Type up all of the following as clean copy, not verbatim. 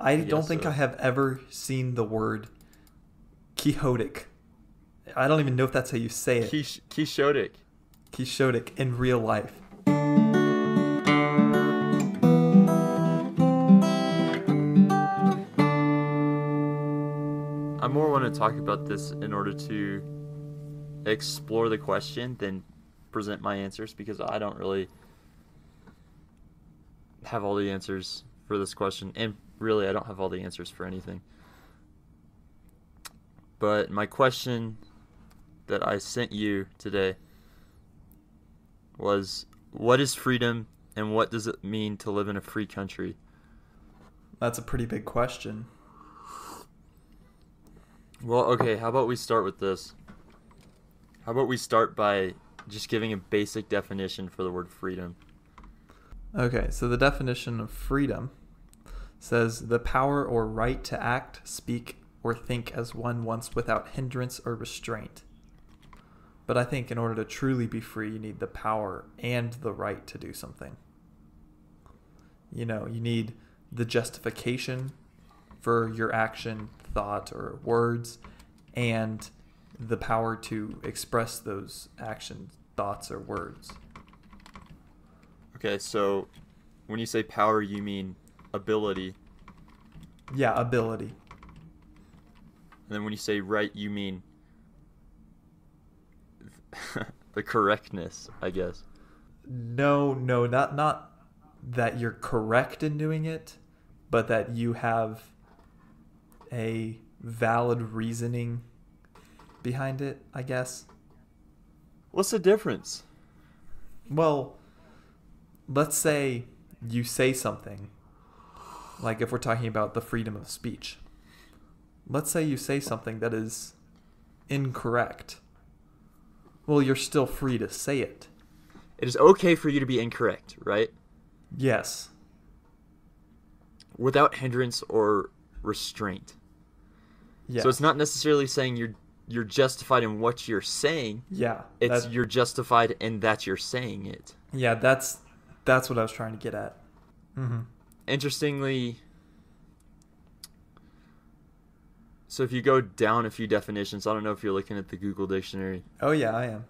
I I don't guess think I so. have ever seen the word quixotic. I don't even know if that's how you say it. Quixotic. Quixotic in real life. I more want to talk about this in order to explore the question than present my answers because I don't really have all the answers for this question, and really I don't have all the answers for anything. But my question that I sent you today was, what is freedom and what does it mean to live in a free country? That's a pretty big question. Well, okay, how about we start with this? How about we start by just giving a basic definition for the word freedom? Okay, so the definition of freedom says the power or right to act, speak, or think as one wants without hindrance or restraint. But I think in order to truly be free, you need the power and the right to do something. You know, you need the justification for your action, thought, or words, and the power to express those actions, thoughts, or words. Okay, so when you say power, you mean ability. Yeah, ability. And then when you say right, you mean the correctness, I guess. No, not that you're correct in doing it, but that you have a valid reasoning behind it, I guess. What's the difference? Well, let's say you say something, like if we're talking about the freedom of speech. Let's say you say something that is incorrect. Well, you're still free to say it. It is okay for you to be incorrect, right? Yes. Without hindrance or restraint. Yes. So it's not necessarily saying you're justified in what you're saying. Yeah. It's you're justified in that you're saying it. Yeah, that's what I was trying to get at. Mm-hmm. Interestingly, so if you go down a few definitions, I don't know if you're looking at the Google dictionary. Oh yeah, I am.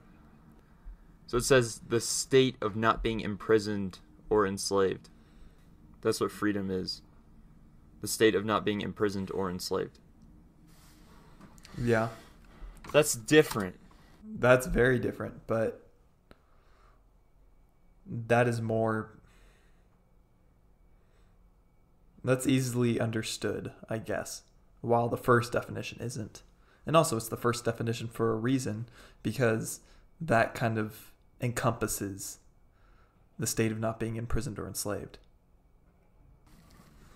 So it says the state of not being imprisoned or enslaved. That's what freedom is. The state of not being imprisoned or enslaved. Yeah. That's different. That's very different, but that is more... That's easily understood, I guess, while the first definition isn't. And also it's the first definition for a reason, because that kind of encompasses the state of not being imprisoned or enslaved.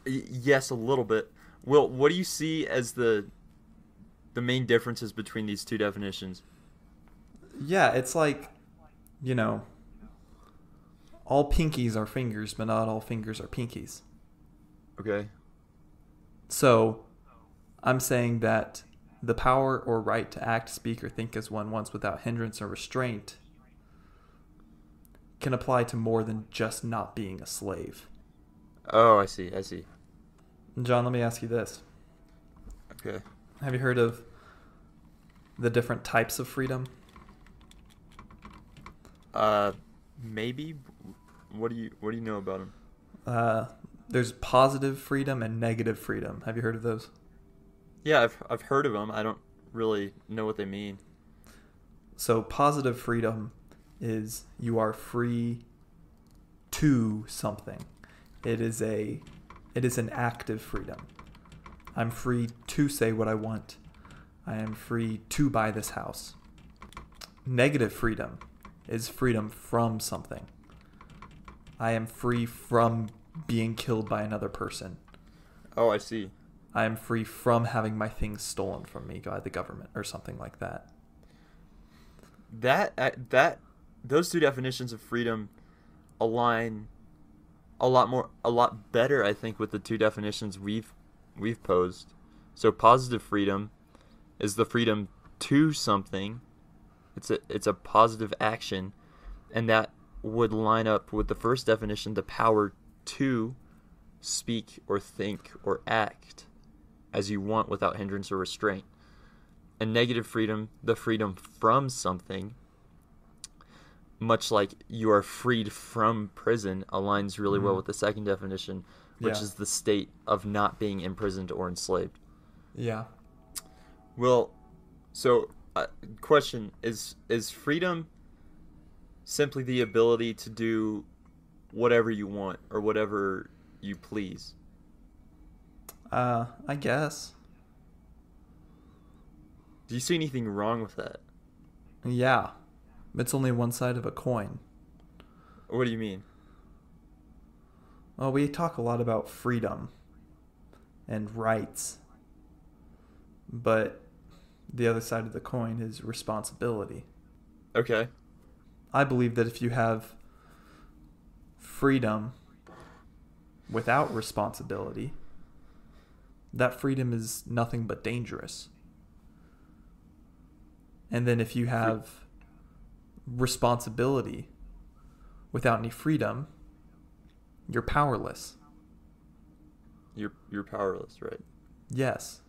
Yes, a little bit. Will, what do you see as the main differences between these two definitions? Yeah, it's like, you know, all pinkies are fingers, but not all fingers are pinkies. Okay. So, I'm saying that the power or right to act, speak, or think as one wants without hindrance or restraint can apply to more than just not being a slave. Oh, I see. John, let me ask you this. Okay. Have you heard of the different types of freedom? Maybe. What do you know about them? There's positive freedom and negative freedom. Have you heard of those? Yeah, I've heard of them. I don't really know what they mean. So positive freedom is you are free to something. It is an active freedom. I'm free to say what I want. I am free to buy this house. Negative freedom is freedom from something. I am free from being killed by another person. Oh, I see. I am free from having my things stolen from me by the government or something like that. Those two definitions of freedom align a lot better, I think, with the two definitions we've posed. So positive freedom is the freedom to something. It's a positive action, and that would line up with the first definition, the power to speak or think or act as you want without hindrance or restraint. And negative freedom, the freedom from something, much like you are freed from prison, aligns really well with the second definition, which is the state of not being imprisoned or enslaved. Yeah. Well, so question is freedom simply the ability to do whatever you want or whatever you please? I guess. Do you see anything wrong with that? Yeah. It's only one side of a coin. What do you mean? Well, we talk a lot about freedom and rights, but the other side of the coin is responsibility. Okay. I believe that if you have freedom without responsibility, that freedom is nothing but dangerous. And then if you have responsibility without any freedom, you're powerless. You're powerless, right? Yes.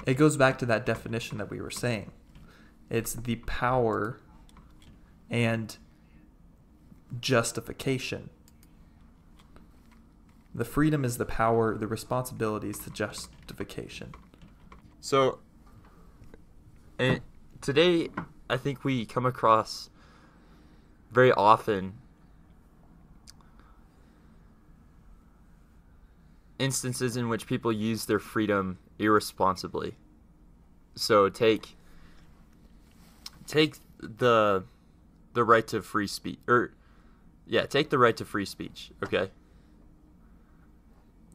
It goes back to that definition that we were saying. It's the power and justification. The freedom is the power, the responsibility is the justification. So, and today, I think we come across very often instances in which people use their freedom irresponsibly. So take the right to free speech, take the right to free speech, okay?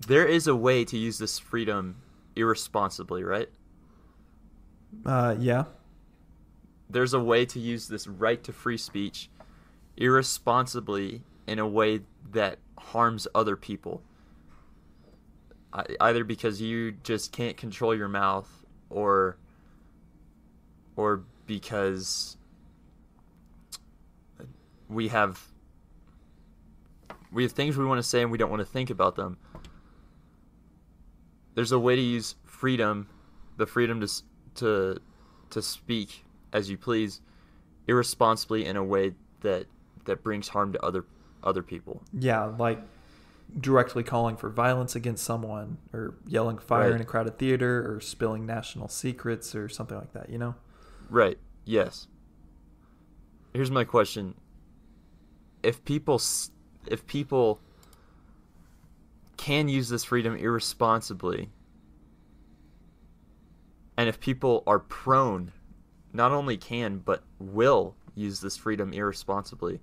There is a way to use this freedom irresponsibly, right? Yeah. There's a way to use this right to free speech irresponsibly in a way that harms other people. Either because you just can't control your mouth or because we have things we want to say and we don't want to think about them. There's a way to use freedom, the freedom to speak as you please, irresponsibly in a way that brings harm to other people. Yeah, like directly calling for violence against someone, or yelling fire in a crowded theater, or spilling national secrets, or something like that, you know? Right, yes. Here's my question. If people can use this freedom irresponsibly, and if people are prone, not only can, but will use this freedom irresponsibly,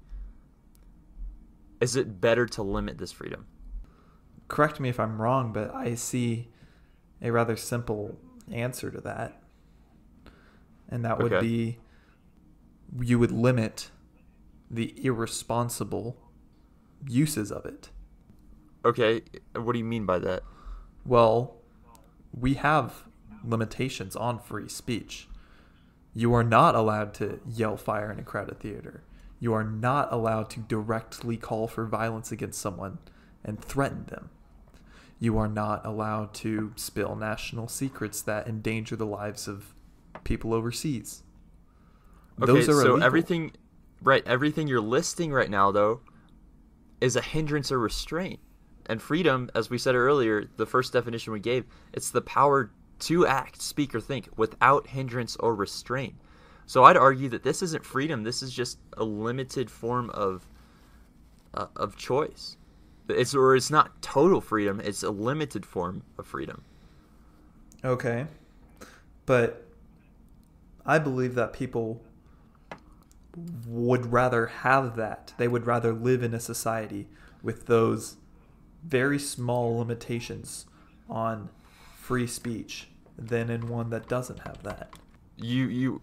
is it better to limit this freedom? Correct me if I'm wrong, but I see a rather simple answer to that. And that would be, you would limit the irresponsible uses of it. Okay, what do you mean by that? Well, we have limitations on free speech. You are not allowed to yell fire in a crowded theater. You are not allowed to directly call for violence against someone and threaten them. You are not allowed to spill national secrets that endanger the lives of people overseas. Those are illegal. Everything you're listing right now, though, is a hindrance or restraint. And freedom, as we said earlier, the first definition we gave, it's the power to act, speak, or think without hindrance or restraint. So I'd argue that this isn't freedom. This is just a limited form of choice. It's not total freedom. It's a limited form of freedom. Okay. But I believe that people would rather have that. They would rather live in a society with those very small limitations on free speech than in one that doesn't have that. You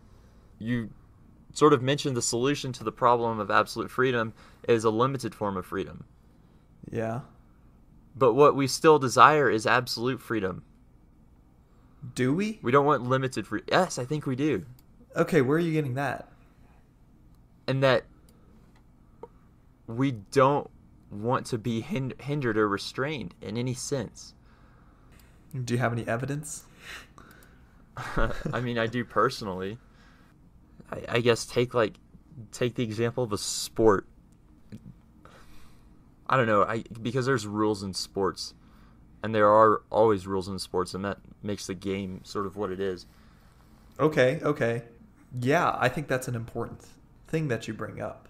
sort of mentioned the solution to the problem of absolute freedom is a limited form of freedom. Yeah. But what we still desire is absolute freedom. Do we? We don't want limited freedom. Yes, I think we do. Okay, where are you getting that? And that we don't want to be hindered or restrained in any sense. Do you have any evidence? I mean, I do personally. I guess take the example of a sport. I don't know, because there's rules in sports, and there are always rules in sports, and that makes the game sort of what it is. Okay. Yeah, I think that's an important thing that you bring up.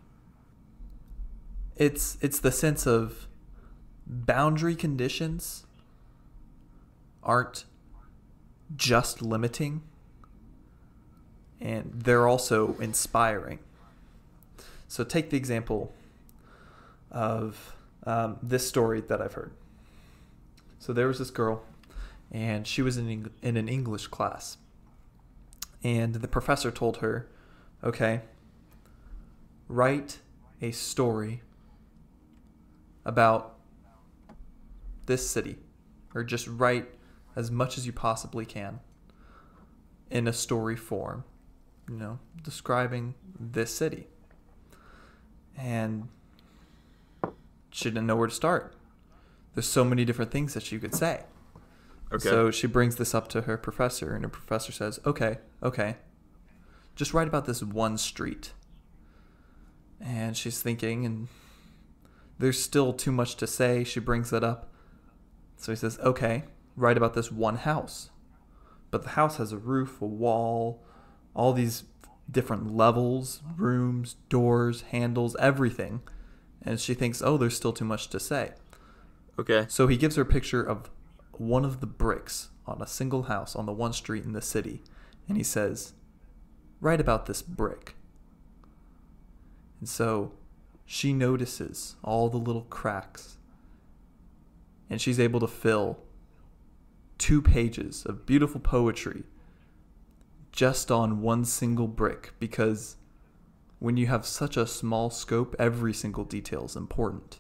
It's the sense of boundary conditions aren't just limiting, and they're also inspiring. So take the example of this story that I've heard. So there was this girl, and she was in an English class. And the professor told her, okay, write a story about this city, or just write as much as you possibly can in a story form, describing this city. And she didn't know where to start. There's so many different things that she could say. Okay. So she brings this up to her professor, and her professor says, okay, just write about this one street. And she's thinking, and there's still too much to say. She brings that up. So he says, okay, write about this one house. But the house has a roof, a wall, all these different levels, rooms, doors, handles, everything. And she thinks, oh, there's still too much to say. Okay. So he gives her a picture of one of the bricks on a single house on the one street in the city. And he says, write about this brick. And so she notices all the little cracks. And she's able to fill 2 pages of beautiful poetry just on one single brick, because when you have such a small scope, every single detail is important.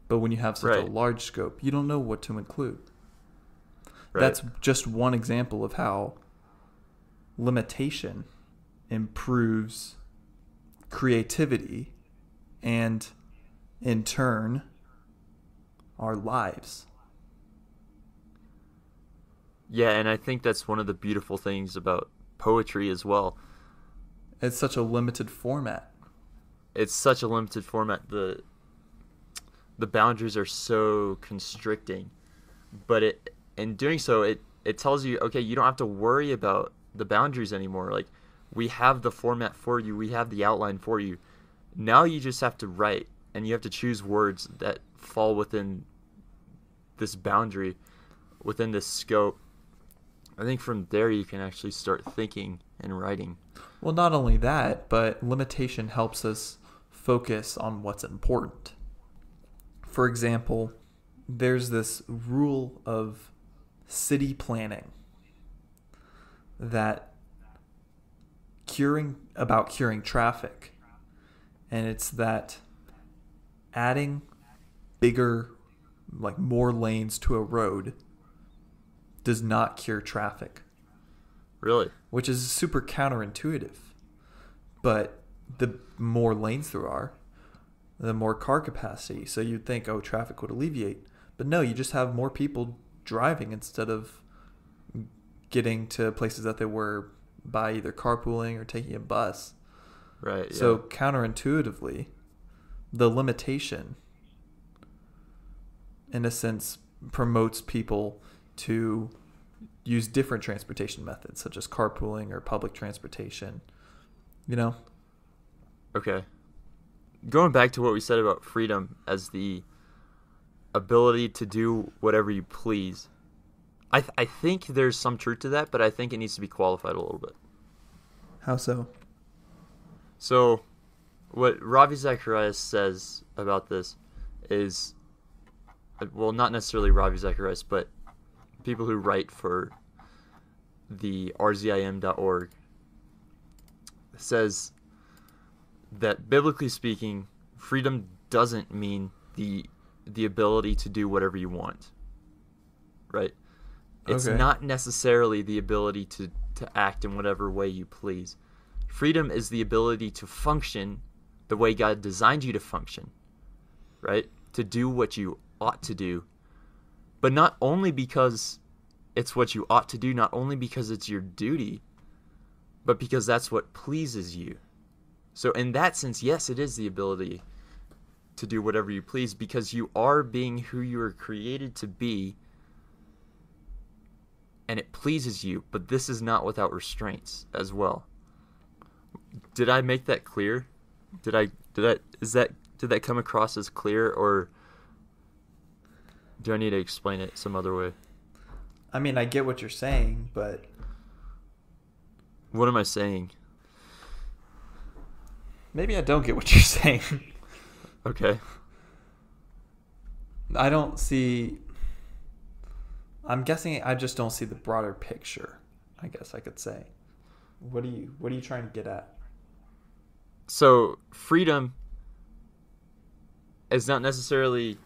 But when you have such a large scope, you don't know what to include. Right. That's just one example of how limitation improves creativity and, in turn, our lives. Yeah, and I think that's one of the beautiful things about poetry as well. It's such a limited format. It's such a limited format. The boundaries are so constricting, but in doing so, it tells you, okay, you don't have to worry about the boundaries anymore. Like, we have the format for you. We have the outline for you. Now you just have to write, and you have to choose words that fall within this boundary, within this scope. I think from there you can actually start thinking and writing. Well, not only that, but limitation helps us focus on what's important. For example, there's this rule of city planning that curing traffic, and it's that adding bigger, like more lanes to a road does not cure traffic. Really? Which is super counterintuitive. But the more lanes there are, the more car capacity. So you'd think, oh, traffic would alleviate. But no, you just have more people driving instead of getting to places that they were by either carpooling or taking a bus. Right. Yeah. So counterintuitively, the limitation, in a sense, promotes people to use different transportation methods, such as carpooling or public transportation. Okay. Going back to what we said about freedom as the ability to do whatever you please, I think there's some truth to that, but I think it needs to be qualified a little bit. How so? So, what Ravi Zacharias says about this is, well, not necessarily Ravi Zacharias, but people who write for the rzim.org, says that, biblically speaking, freedom doesn't mean the ability to do whatever you want, right? It's not necessarily the ability to act in whatever way you please. Freedom is the ability to function the way God designed you to function, right? to do what you ought to do, but not only because it's what you ought to do, not only because it's your duty, but because that's what pleases you. So in that sense, yes, it is the ability to do whatever you please because you are being who you were created to be, and it pleases you, but this is not without restraints as well. Did I make that clear? Did that come across as clear, or do I need to explain it some other way? I mean, I get what you're saying, but what am I saying? Maybe I don't get what you're saying. Okay. I don't see... I'm guessing I just don't see the broader picture, I guess I could say. What are you trying to get at? So, freedom is not necessarily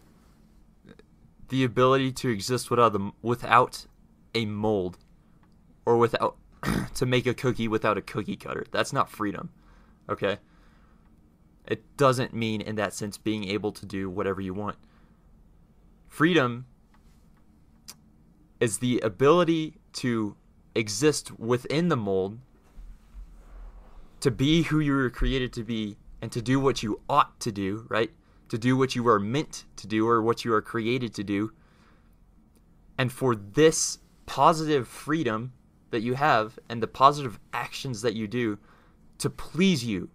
the ability to exist without a mold, or without to make a cookie without a cookie cutter. That's not freedom. Okay? It doesn't mean in that sense being able to do whatever you want. Freedom is the ability to exist within the mold, to be who you were created to be, and to do what you ought to do, right? To do what you are meant to do, or what you are created to do. And for this positive freedom that you have, and the positive actions that you do, to please you.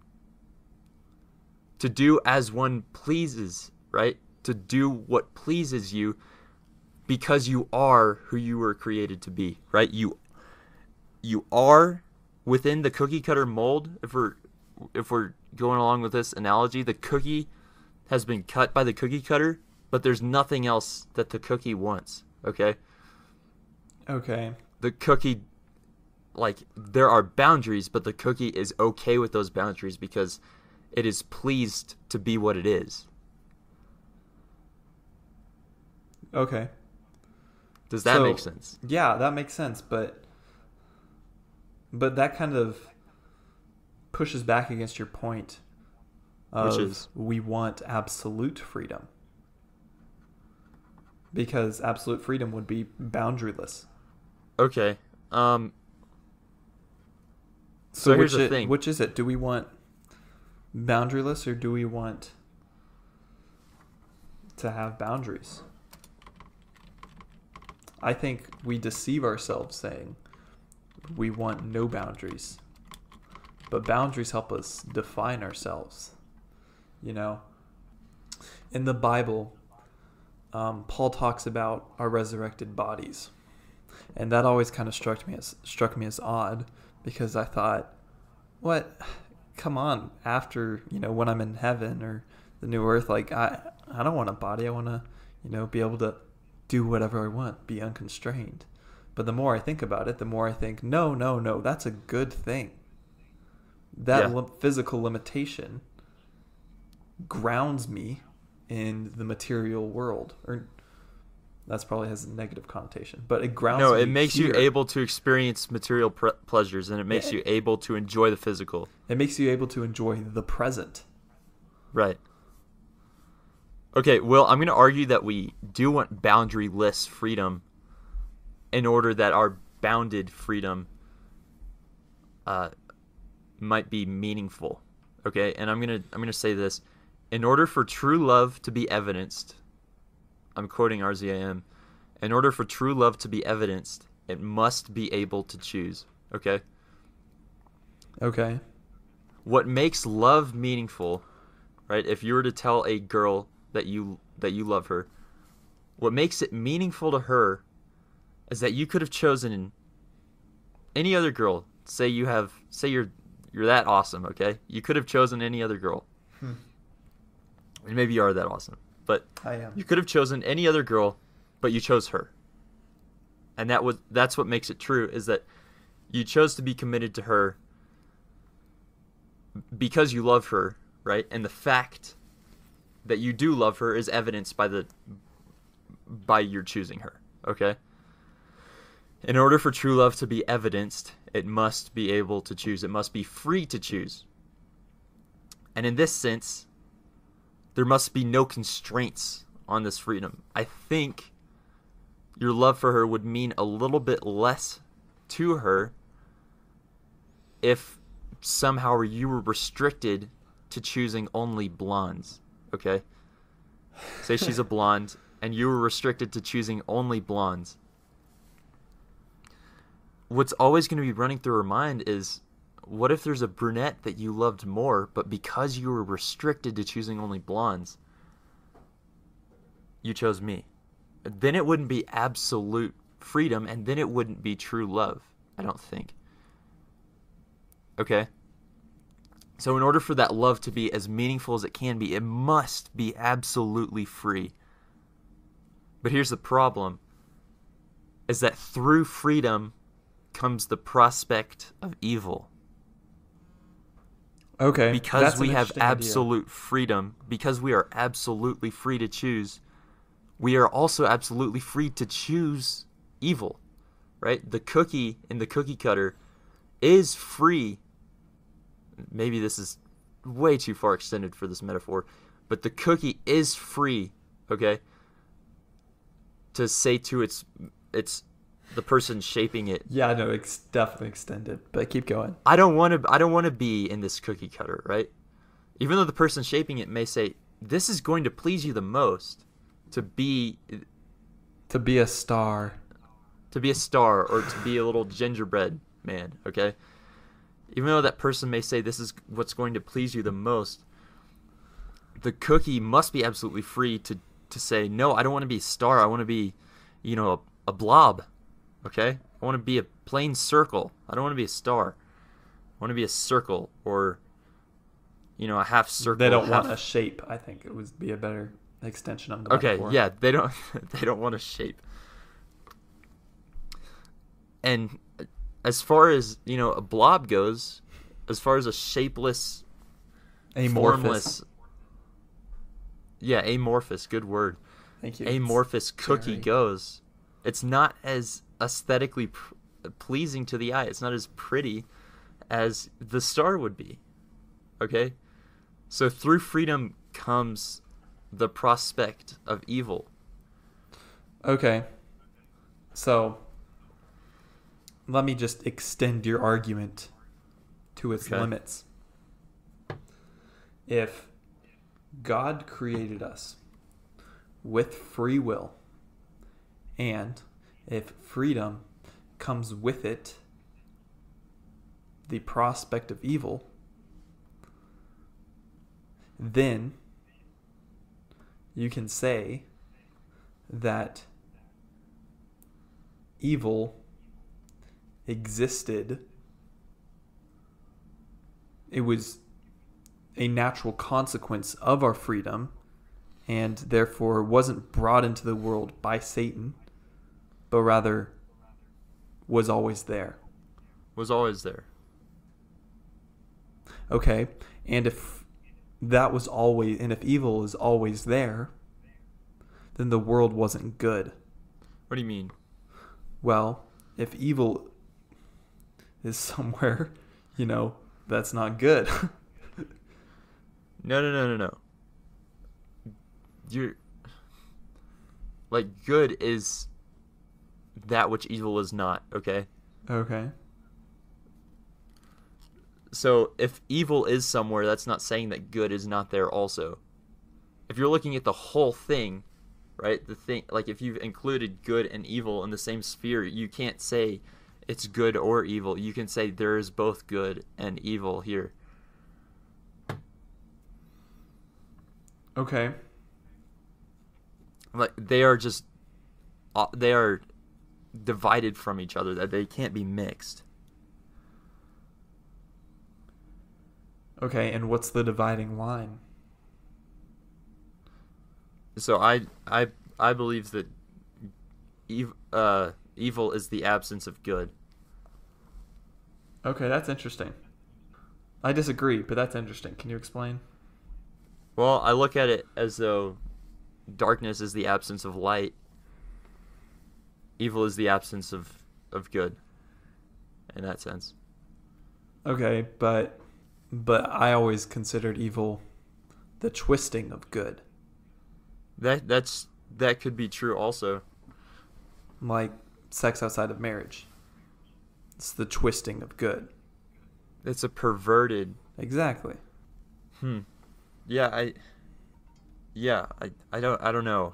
To do as one pleases, right? To do what pleases you, because you are who you were created to be, right? You are within the cookie cutter mold. If we're going along with this analogy, the cookie has been cut by the cookie cutter, but there's nothing else that the cookie wants, okay? Okay. The cookie, like, there are boundaries, but the cookie is okay with those boundaries because it is pleased to be what it is. Okay. Does that make sense? Yeah, that makes sense, but that kind of pushes back against your point of Which is? We want absolute freedom. Because absolute freedom would be boundaryless. Okay. So here's the thing. Which is it? Do we want boundaryless, or do we want to have boundaries? I think we deceive ourselves saying we want no boundaries. But boundaries help us define ourselves. You know, in the Bible, Paul talks about our resurrected bodies. And that always kind of struck me as odd, because I thought, what? Come on, after, when I'm in heaven or the new earth, like I don't want a body. I want to, be able to do whatever I want, be unconstrained. But the more I think about it, the more I think, no, that's a good thing. That physical limitation grounds me in the material world. Or that's probably has a negative connotation, but it grounds me. No, it makes here. you able to experience material pleasures, and it makes you able to enjoy the physical. It makes you able to enjoy the present. Right. Okay, well, I'm going to argue that we do want boundaryless freedom in order that our bounded freedom might be meaningful. Okay, and I'm gonna say this: in order for true love to be evidenced, I'm quoting RZIM. In order for true love to be evidenced, it must be able to choose. Okay. Okay. What makes love meaningful, right? If you were to tell a girl that you love her, what makes it meaningful to her is that you could have chosen any other girl. Say you're that awesome, okay? You could have chosen any other girl. And maybe you are that awesome, but I am. You could have chosen any other girl, but you chose her. And that's what makes it true, is that you chose to be committed to her because you love her, right? And the fact that you do love her is evidenced by your choosing her, okay? In order for true love to be evidenced, it must be able to choose. It must be free to choose. And in this sense, there must be no constraints on this freedom. I think your love for her would mean a little bit less to her if somehow you were restricted to choosing only blondes, okay? Say she's a blonde, and you were restricted to choosing only blondes. What's always going to be running through her mind is, what if there's a brunette that you loved more, but because you were restricted to choosing only blondes, you chose me? Then it wouldn't be absolute freedom, and then it wouldn't be true love, I don't think. Okay? So in order for that love to be as meaningful as it can be, it must be absolutely free. But here's the problem, is that through freedom comes the prospect of evil. Okay. Because we have absolute freedom, because we are absolutely free to choose, we are also absolutely free to choose evil, right? The cookie in the cookie cutter is free. Maybe this is way too far extended for this metaphor, but the cookie is free, okay, to say to its the person shaping it. Yeah, no, it's definitely extended, but keep going. I don't want to be in this cookie cutter, right? Even though the person shaping it may say, this is going to please you the most, to be a star. To be a star, or to be a little gingerbread man, okay? Even though that person may say this is what's going to please you the most, the cookie must be absolutely free to say, no, I don't want to be a star. I want to be, a blob, okay? I want to be a plain circle. I don't want to be a star. I want to be a circle, or, a half circle. They don't want a shape, I think it would be a better extension of the metaphor. Okay, yeah, they don't want a shape. And as far as, a blob goes, as far as a shapeless, amorphous. Amorphous, good word. Thank you. Amorphous cookie goes, it's not as aesthetically pleasing to the eye. It's not as pretty as the star would be. Okay? So through freedom comes the prospect of evil. Okay. So let me just extend your argument to its limits. If God created us with free will, and if freedom comes with it the prospect of evil, then you can say that evil existed. It was a natural consequence of our freedom, and therefore wasn't brought into the world by Satan, but rather was always there. Was always there. Okay, and if that was always, and if evil is always there, then the world wasn't good. What do you mean? Well, if evil is somewhere, that's not good. No. You're like, good is that which evil is not, okay? Okay. So if evil is somewhere, that's not saying that good is not there also. If you're looking at the whole thing, right? The thing, like, if you've included good and evil in the same sphere, you can't say it's good or evil. You can say there is both good and evil here. Okay. Like, they are divided from each other, that they can't be mixed. Okay, and what's the dividing line? So I believe that evil is the absence of good. Okay, that's interesting. I disagree, but that's interesting. Can you explain? Well, I look at it as though darkness is the absence of light. Evil is the absence of good, in that sense. Okay, but I always considered evil the twisting of good. That could be true also. Like sex outside of marriage. It's the twisting of good. It's a perverted. Exactly. Yeah, I don't know.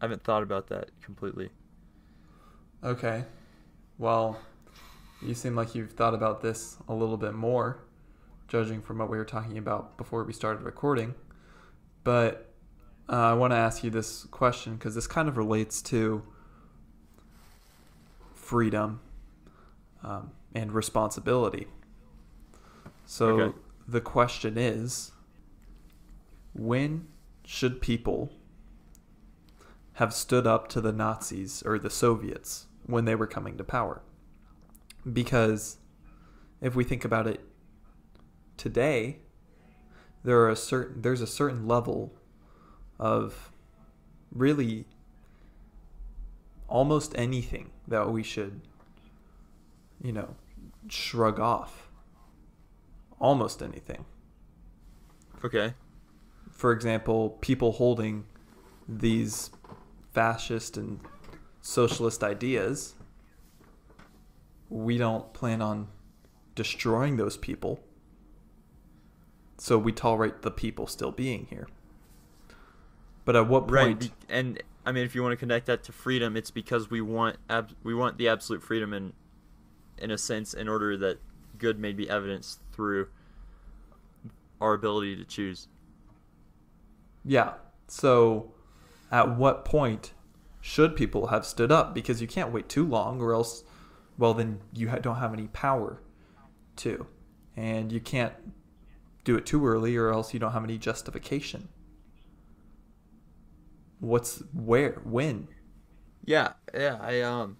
I haven't thought about that completely. Okay. Well, you seem like you've thought about this a little bit more, judging from what we were talking about before we started recording. But I want to ask you this question because this kind of relates to freedom and responsibility. So Okay. the question is, when should people have stood up to the Nazis or the Soviets when they were coming to power? Because if we think about it today, there's a certain level of really almost anything that we should, shrug off. Almost anything. Okay. For example, people holding these fascist and socialist ideas, we don't plan on destroying those people. So we tolerate the people still being here. But at what point? Right. And I mean, if you want to connect that to freedom, it's because we want the absolute freedom in a sense, in order that good may be evidenced through our ability to choose. Yeah. So at what point should people have stood up? Because you can't wait too long, or else, well, then you don't have any power to. And you can't do it too early, or else you don't have any justification. When? Yeah, that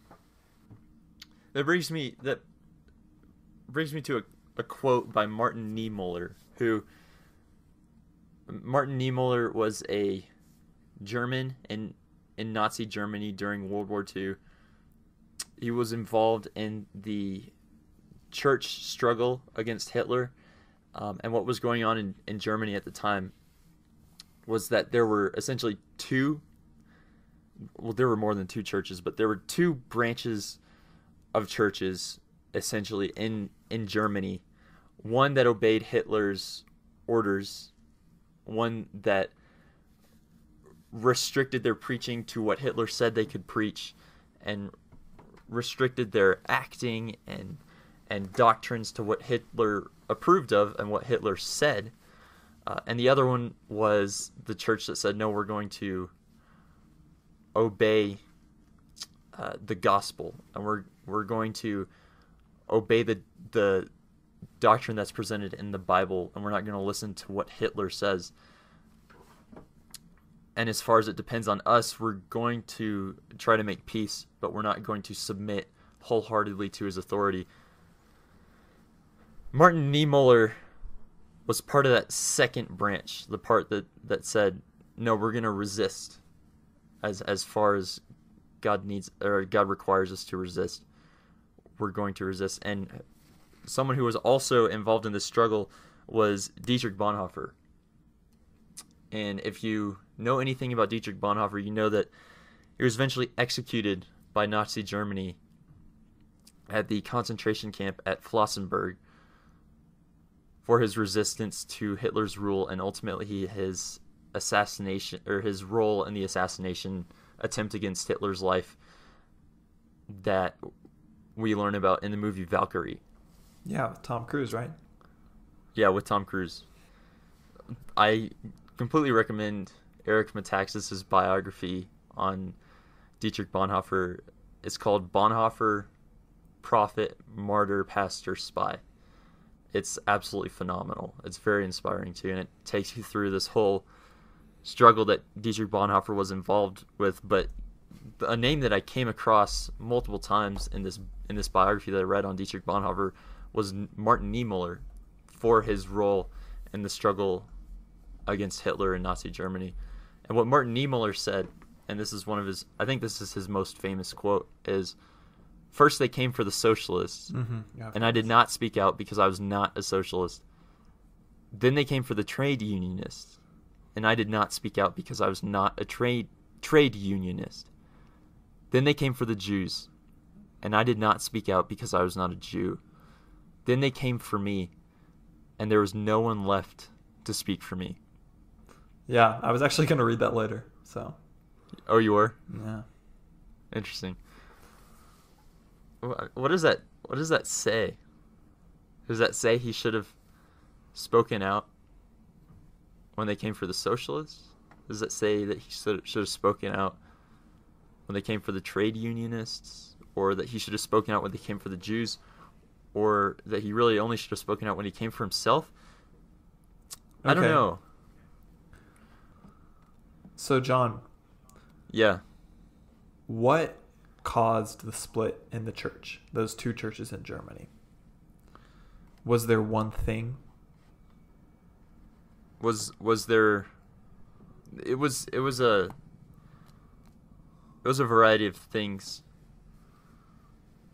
brings me to a quote by Martin Niemöller, who Martin Niemöller was a German in Nazi Germany during World War II. He was involved in the church struggle against Hitler, and what was going on in Germany at the time was that there were essentially there were more than two churches, but there were two branches of churches essentially in Germany. One that obeyed Hitler's orders, one that restricted their preaching to what Hitler said they could preach, and restricted their acting and doctrines to what Hitler approved of and what Hitler said. And the other one was the church that said, no, we're going to obey the gospel, and we're going to obey the doctrine that's presented in the Bible, and we're not going to listen to what Hitler says. And as far as it depends on us, we're going to try to make peace, but we're not going to submit wholeheartedly to his authority. Martin Niemöller was part of that second branch, the part that said, no, we're going to resist as far as God requires us to resist. We're going to resist. And someone who was also involved in this struggle was Dietrich Bonhoeffer. And if you know anything about Dietrich Bonhoeffer, you know that he was eventually executed by Nazi Germany at the concentration camp at Flossenburg for his resistance to Hitler's rule, and ultimately his assassination, or his role in the assassination attempt against Hitler's life that we learn about in the movie Valkyrie. Yeah, with Tom Cruise, right? Yeah, with Tom Cruise. I completely recommend Eric Metaxas' biography on Dietrich Bonhoeffer. It's called Bonhoeffer, Prophet, Martyr, Pastor, Spy. It's absolutely phenomenal. It's very inspiring too, and it takes you through this whole struggle that Dietrich Bonhoeffer was involved with. But a name that I came across multiple times in this biography that I read on Dietrich Bonhoeffer was Martin Niemöller, for his role in the struggle against Hitler in Nazi Germany. And what Martin Niemöller said, and this is I think this is his most famous quote, is, first they came for the socialists, and I did not speak out because I was not a socialist. Then they came for the trade unionists, and I did not speak out because I was not a trade unionist. Then they came for the Jews, and I did not speak out because I was not a Jew. Then they came for me, and there was no one left to speak for me. Yeah, I was actually going to read that later. So. Oh, you were? Yeah. Interesting. What does that say? Does that say he should have spoken out when they came for the socialists? Does that say that he should have spoken out when they came for the trade unionists? Or that he should have spoken out when they came for the Jews? Or that he really only should have spoken out when he came for himself? Okay. I don't know. So, John. Yeah. What caused the split in the church, those two churches in Germany? Was there one thing? Was there? It was a variety of things.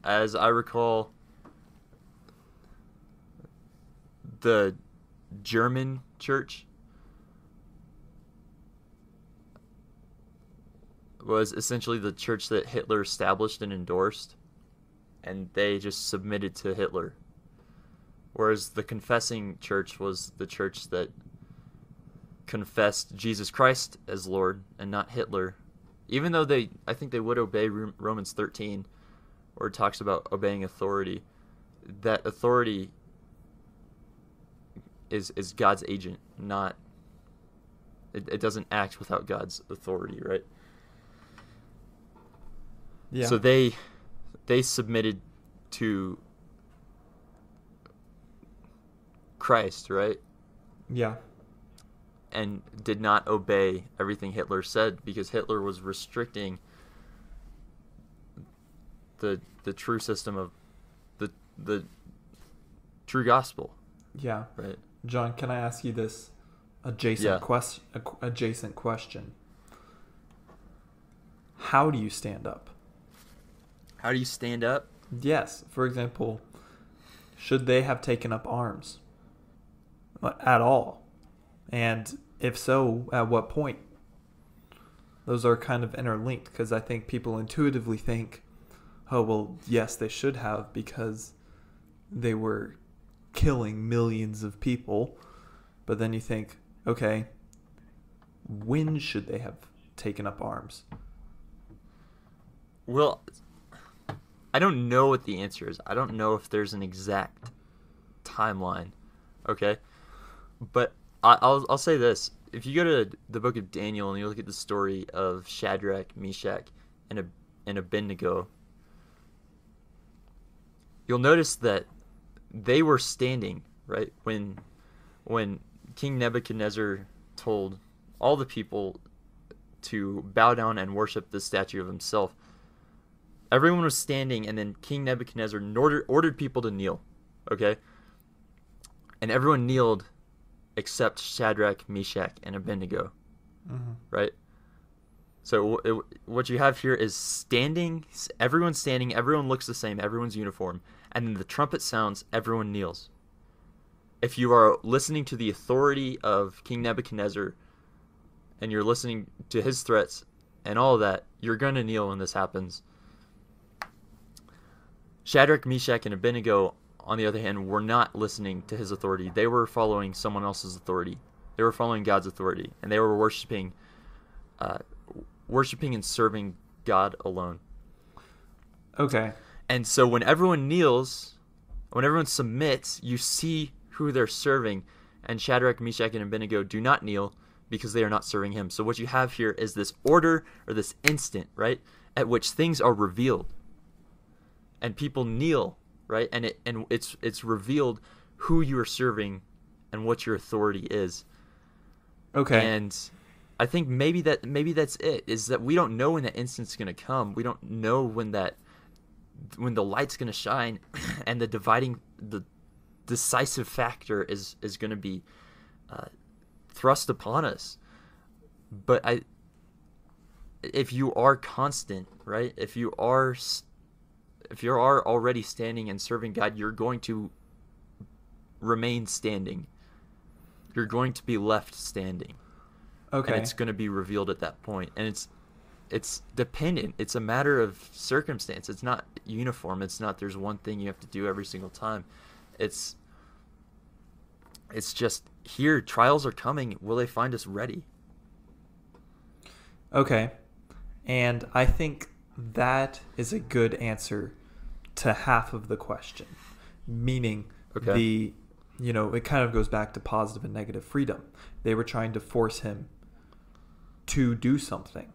As I recall, the German church was essentially the church that Hitler established and endorsed, and they just submitted to Hitler. Whereas the confessing church was the church that confessed Jesus Christ as Lord and not Hitler. Even though I think they would obey Romans 13, where it talks about obeying authority. That authority is God's agent, not... It doesn't act without God's authority, right? Yeah. So they submitted to Christ, right? Yeah. And did not obey everything Hitler said, because Hitler was restricting the true system of the true gospel. Yeah. Right. John, can I ask you this adjacent question? How do you stand up? How do you stand up? Yes. For example, should they have taken up arms at all? And if so, at what point? Those are kind of interlinked, because I think people intuitively think, oh, well, yes, they should have, because they were killing millions of people. But then you think, okay, when should they have taken up arms? Well, I don't know what the answer is. I don't know if there's an exact timeline, okay? But I'll say this. If you go to the book of Daniel and you look at the story of Shadrach, Meshach, and Abednego, you'll notice that they were standing, right? When King Nebuchadnezzar told all the people to bow down and worship the statue of himself, everyone was standing, and then King Nebuchadnezzar ordered people to kneel, okay? And everyone kneeled except Shadrach, Meshach, and Abednego, right? So what you have here is standing, everyone's standing, everyone looks the same, everyone's uniform, and then the trumpet sounds, everyone kneels. If you are listening to the authority of King Nebuchadnezzar, and you're listening to his threats and all of that, you're going to kneel when this happens. Shadrach, Meshach, and Abednego, on the other hand, were not listening to his authority. They were following someone else's authority. They were following God's authority, and they were worshiping and serving God alone. Okay. And so when everyone kneels, when everyone submits, you see who they're serving, and Shadrach, Meshach, and Abednego do not kneel because they are not serving him. So what you have here is this order, or this instant, right, at which things are revealed, and people kneel, right, and it's revealed who you are serving and what your authority is. Okay. And I think maybe that's it, is that we don't know when that instant's going to come. We don't know when the light's going to shine and the decisive factor is going to be thrust upon us. But if you are constant, right? If you are already standing and serving God, you're going to remain standing. You're going to be left standing. Okay. and it's going to be revealed at that point. And it's dependent. It's a matter of circumstance. It's not uniform. It's not there's one thing you have to do every single time. It's just here, trials are coming. Will they find us ready? Okay. And I think that is a good answer to half of the question. Meaning Okay. it kind of goes back to positive and negative freedom. They were trying to force him to do something.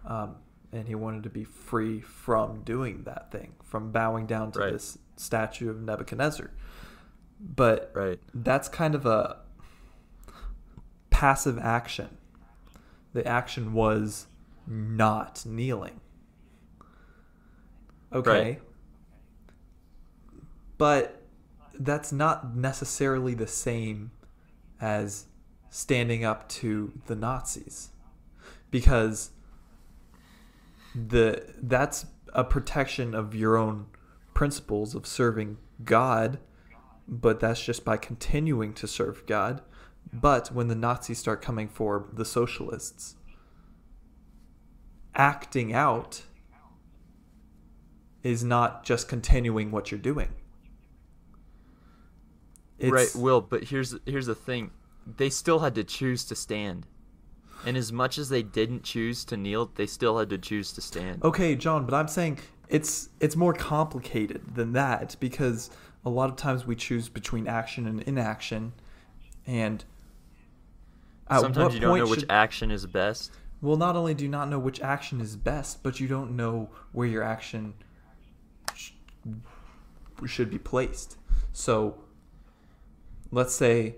And he wanted to be free from doing that thing, from bowing down to Right. this statue of Nebuchadnezzar. But Right. that's kind of a passive action. The action was not kneeling. Okay. Right. But that's not necessarily the same as standing up to the Nazis. Because that's a protection of your own principles of serving God, but that's just by continuing to serve God. But when the Nazis start coming for the socialists, acting out is not just continuing what you're doing. Right, Will, but here's the thing. They still had to choose to stand. And as much as they didn't choose to kneel, they still had to choose to stand. Okay, John, but I'm saying it's more complicated than that, because a lot of times we choose between action and inaction, and at Sometimes what you don't know point which should, action is best. well, not only do you not know which action is best, but you don't know where your action should be placed. So let's say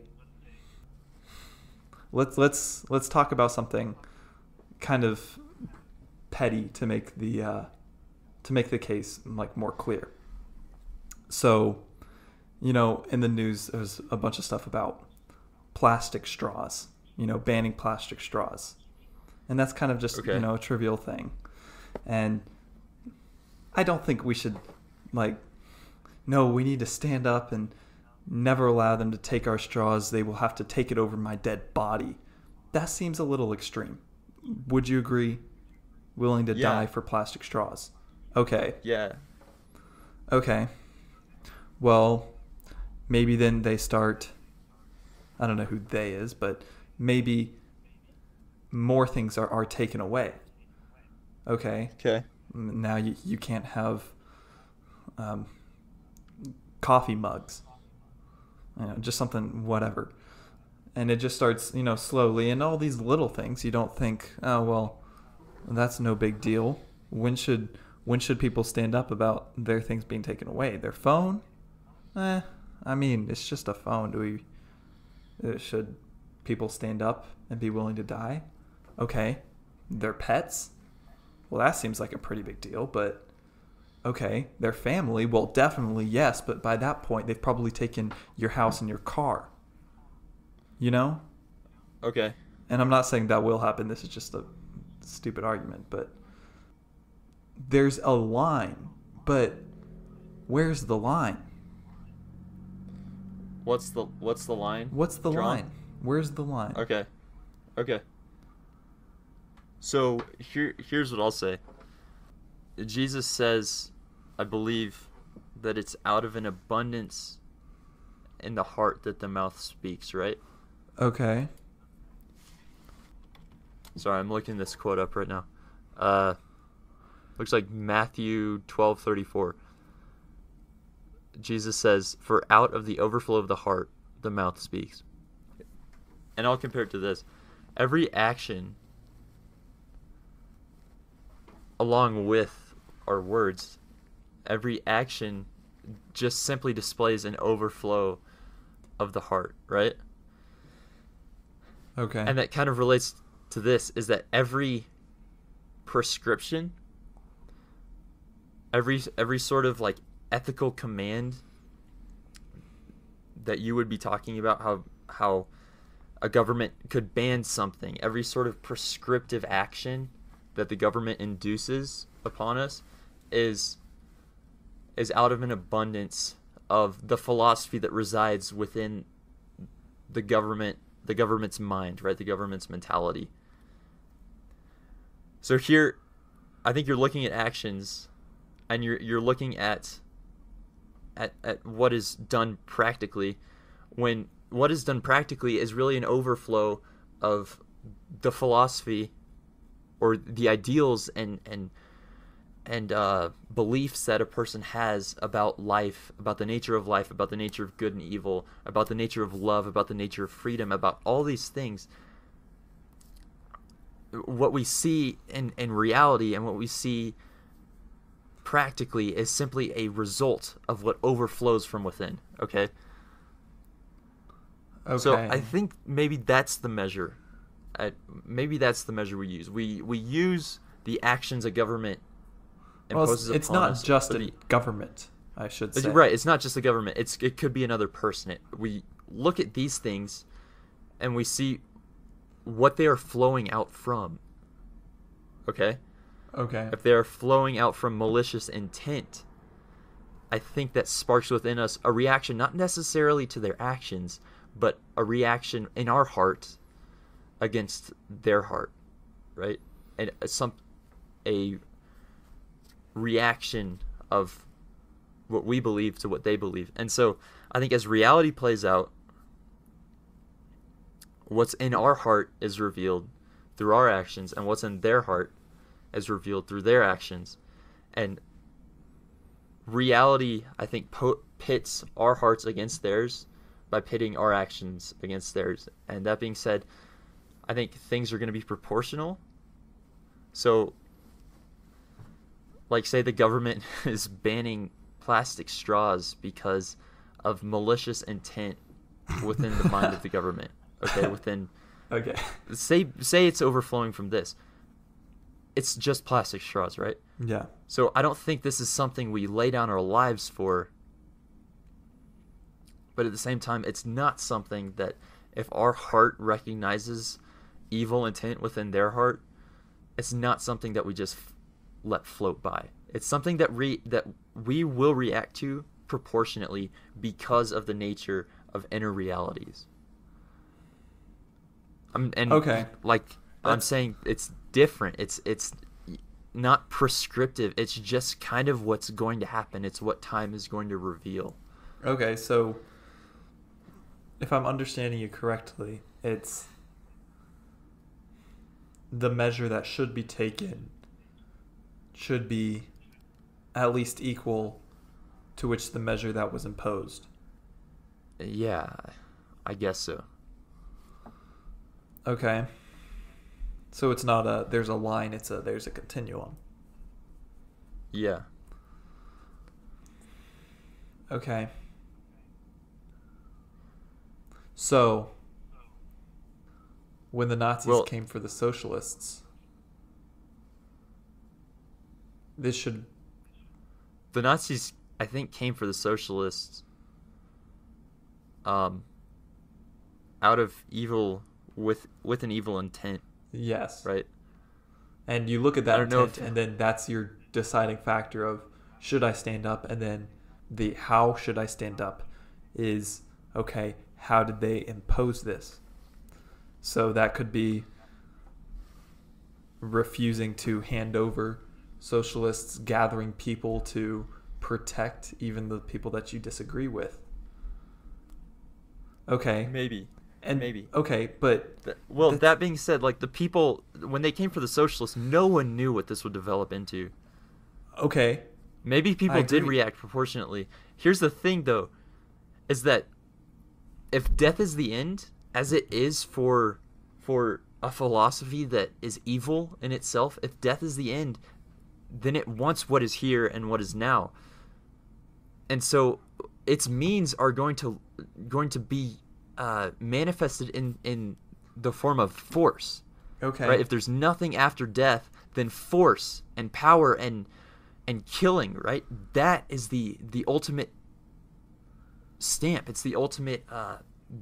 let's talk about something kind of petty to make the case like more clear. So, in the news there's a bunch of stuff about plastic straws, banning plastic straws. And that's kind of just, Okay. a trivial thing. And I don't think we should no, we need to stand up and never allow them to take our straws. They will have to take it over my dead body. That seems a little extreme. Would you agree? Willing to Yeah. die for plastic straws. Okay. Yeah. Okay. Well, maybe then they start, I don't know who they is, but maybe more things are taken away. Okay. Okay. Now you can't have coffee mugs. Just something, whatever. And it just starts, slowly. And all these little things, you don't think, oh, well, that's no big deal. When should people stand up about their things being taken away? Their phone? It's just a phone. Should people stand up and be willing to die? Okay. Their pets? Well, that seems like a pretty big deal, but okay. Their family? Well, definitely yes, but by that point, they've probably taken your house and your car. Okay. And I'm not saying that will happen. This is just a stupid argument, but there's a line. But where's the line? What's the line? What's the drawn? line? Where's the line? Okay. So here's what I'll say. Jesus says, I believe, that it's out of an abundance in the heart that the mouth speaks, right? Okay. Sorry, I'm looking this quote up right now. Looks like Matthew 12:34. Jesus says, "For out of the overflow of the heart, the mouth speaks." And I'll compare it to this. Every action, along with our words, every action just simply displays an overflow of the heart, right? Okay. And that kind of relates to this, is that every prescription, every sort of like ethical command that you would be talking about, how a government could ban something, every sort of prescriptive action that the government induces upon us is out of an abundance of the philosophy that resides within the government government's mind, right? The government's mentality. So here, I think you're looking at actions, and you're looking at what is done practically, when what is done practically is really an overflow of the philosophy or the ideals and beliefs that a person has about life, about the nature of life, about the nature of good and evil, about the nature of love, about the nature of freedom, about all these things. What we see in reality and what we see practically is simply a result of what overflows from within. Okay? So I think maybe that's the measure. Maybe that's the measure we use. We use the actions a government imposes upon us. It's not just a government, I should say. Right, it's not just the government. It could be another person. We look at these things and we see what they are flowing out from. Okay? Okay. If they are flowing out from malicious intent, I think that sparks within us a reaction, not necessarily to their actions, but a reaction in our heart against their heart, right? And a reaction of what we believe to what they believe. And so I think as reality plays out, what's in our heart is revealed through our actions, and what's in their heart is revealed through their actions. And reality, I think, pits our hearts against theirs by pitting our actions against theirs. And that being said, I think things are going to be proportional. So, like, say the government is banning plastic straws because of malicious intent within the mind of the government. Okay, Okay. Say it's overflowing from this. It's just plastic straws, right? Yeah. So I don't think this is something we lay down our lives for. But at the same time, it's not something that if our heart recognizes evil intent within their heart, it's not something that we just let float by. It's something that we will react to proportionately because of the nature of inner realities. I'm saying it's different. It's not prescriptive. It's just kind of what's going to happen. It's what time is going to reveal. Okay, so if I'm understanding you correctly, it's the measure that should be taken should be at least equal to which the measure that was imposed. Yeah, I guess so. Okay. So it's not there's a line, there's a continuum. Yeah. Okay. So when the Nazis came for the socialists, the Nazis, I think, came for the socialists out of evil, with an evil intent. Yes. Right. And you look at that intent, and then that's your deciding factor of should I stand up, and then the how should I stand up is, okay, how did they impose this? So that could be refusing to hand over socialists, gathering people to protect even the people that you disagree with. Okay. Maybe. Okay, but that being said, like, the people, when they came for the socialists, no one knew what this would develop into. Okay. Maybe people did react proportionately. Here's the thing, though, is that if death is the end, as it is for a philosophy that is evil in itself, if death is the end, then it wants what is here and what is now. And so its means are going to be manifested in the form of force. Okay. Right? If there's nothing after death, then force and power and killing, right? That is the ultimate stamp. It's the ultimate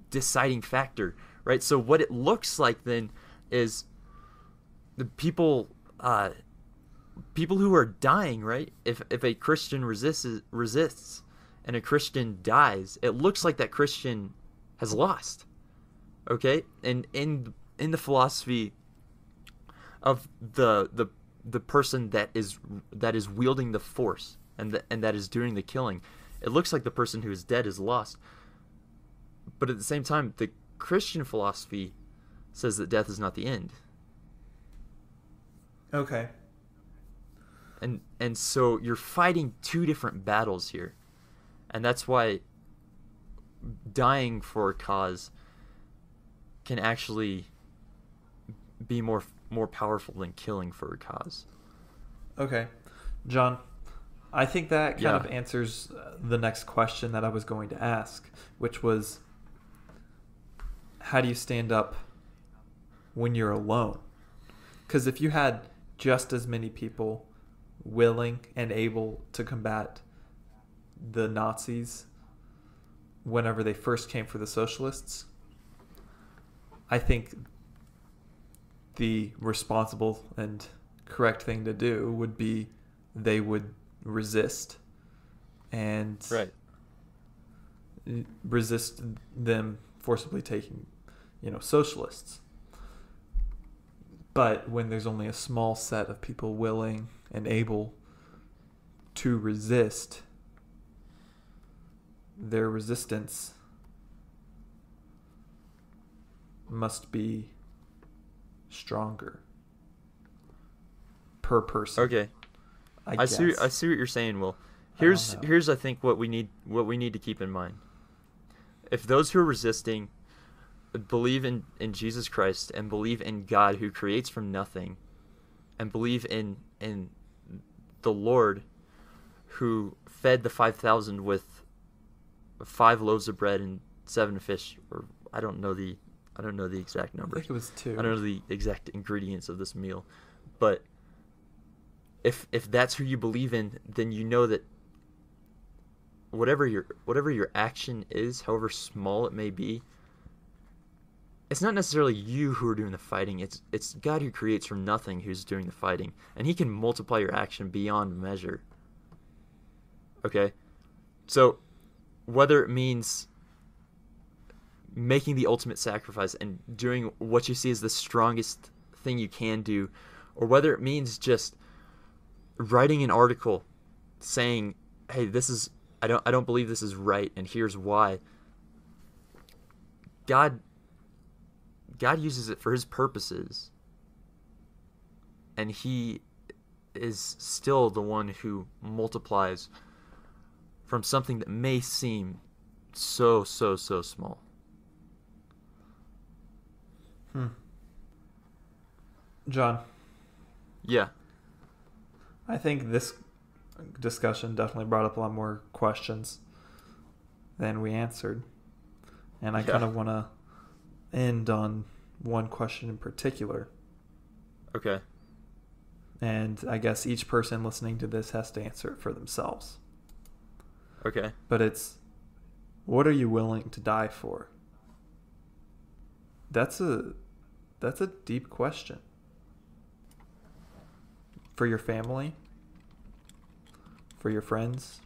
deciding factor, right? So what it looks like then is the people who are dying, right? If a Christian resists and a Christian dies, it looks like that Christian has lost. Okay? And in the philosophy of the person that is wielding the force and that is doing the killing, it looks like the person who is dead is lost. But at the same time, the Christian philosophy says that death is not the end. Okay. And so you're fighting two different battles here. And that's why dying for a cause can actually be more powerful than killing for a cause. Okay. John, I think that kind Yeah. of answers the next question that I was going to ask, which was, how do you stand up when you're alone? Because if you had just as many people willing and able to combat the Nazis whenever they first came for the socialists, I think the responsible and correct thing to do would be they would resist and Right. resist them forcibly taking, socialists. But when there's only a small set of people willing and able to resist, their resistance must be stronger per person. Okay. I I guess. see what you're saying, Will. I don't know. Here's I think what we need to keep in mind. If those who are resisting believe in Jesus Christ and believe in God who creates from nothing, and believe in the Lord who fed the 5,000 with 5 loaves of bread and 7 fish, or I don't know the exact I number. think it was 2. I don't know the exact ingredients of this meal, but if that's who you believe in, then you know that whatever your action is, however small it may be, it's not necessarily you who are doing the fighting. It's God who creates from nothing who's doing the fighting, and He can multiply your action beyond measure. Okay, so whether it means making the ultimate sacrifice and doing what you see as the strongest thing you can do, or whether it means just writing an article saying, "Hey, I don't believe this is right, and here's why." God uses it for His purposes, and He is still the one who multiplies from something that may seem so small. John, Yeah. I think this discussion definitely brought up a lot more questions than we answered. And I Yeah. kind of want to end on one question in particular. Okay. And I guess each person listening to this has to answer it for themselves. Okay. But it's, what are you willing to die for? That's a deep question. For your family, for your friends,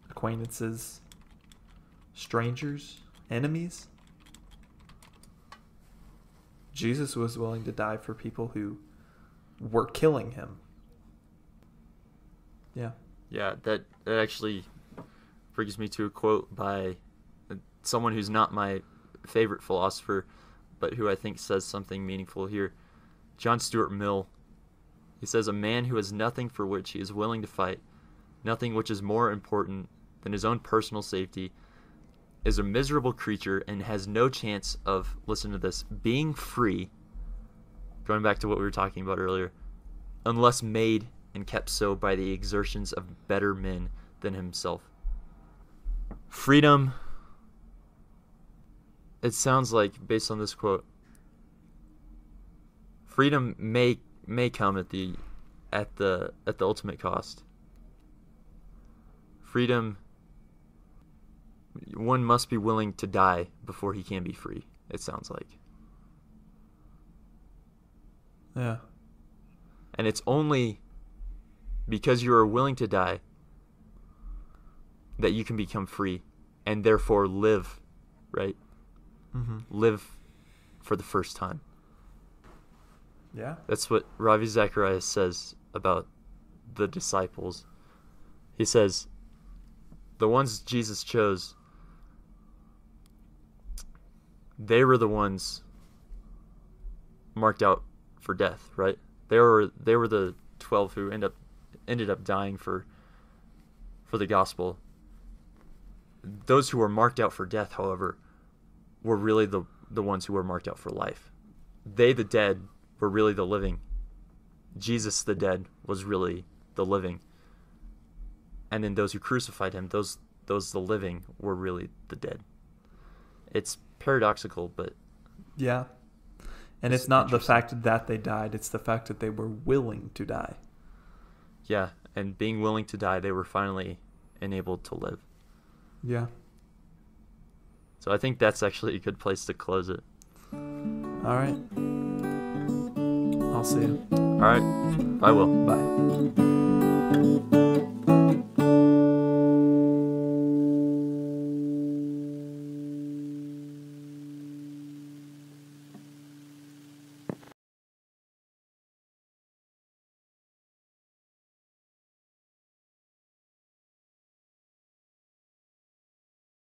acquaintances, strangers, enemies. Jesus was willing to die for people who were killing Him. Yeah. Yeah, that actually brings me to a quote by someone who's not my favorite philosopher, but who I think says something meaningful here. John Stuart Mill. He says, "A man who has nothing for which he is willing to fight, nothing which is more important than his own personal safety, is a miserable creature and has no chance of," listen to this, "being free," going back to what we were talking about earlier, "unless made and kept so by the exertions of better men than himself." Freedom, it sounds like, based on this quote, freedom may come at the ultimate cost. Freedom, one must be willing to die before he can be free, it sounds like. Yeah. And it's only because you are willing to die that you can become free and therefore live, right? live for the first time. Yeah. That's what Ravi Zacharias says about the disciples. He says, the ones Jesus chose, they were the ones marked out for death, right? They were the 12 who ended up dying for the gospel. Those who were marked out for death, however, were really the ones who were marked out for life. They, the dead, were really the living. Jesus, the dead, was really the living. And then those who crucified him, those the living, were really the dead. It's paradoxical, but yeah. And it's not the fact that they died, it's the fact that they were willing to die. Yeah, and being willing to die, they were finally enabled to live. Yeah. So I think that's actually a good place to close it. All right. I'll see you. All right. I will. Bye.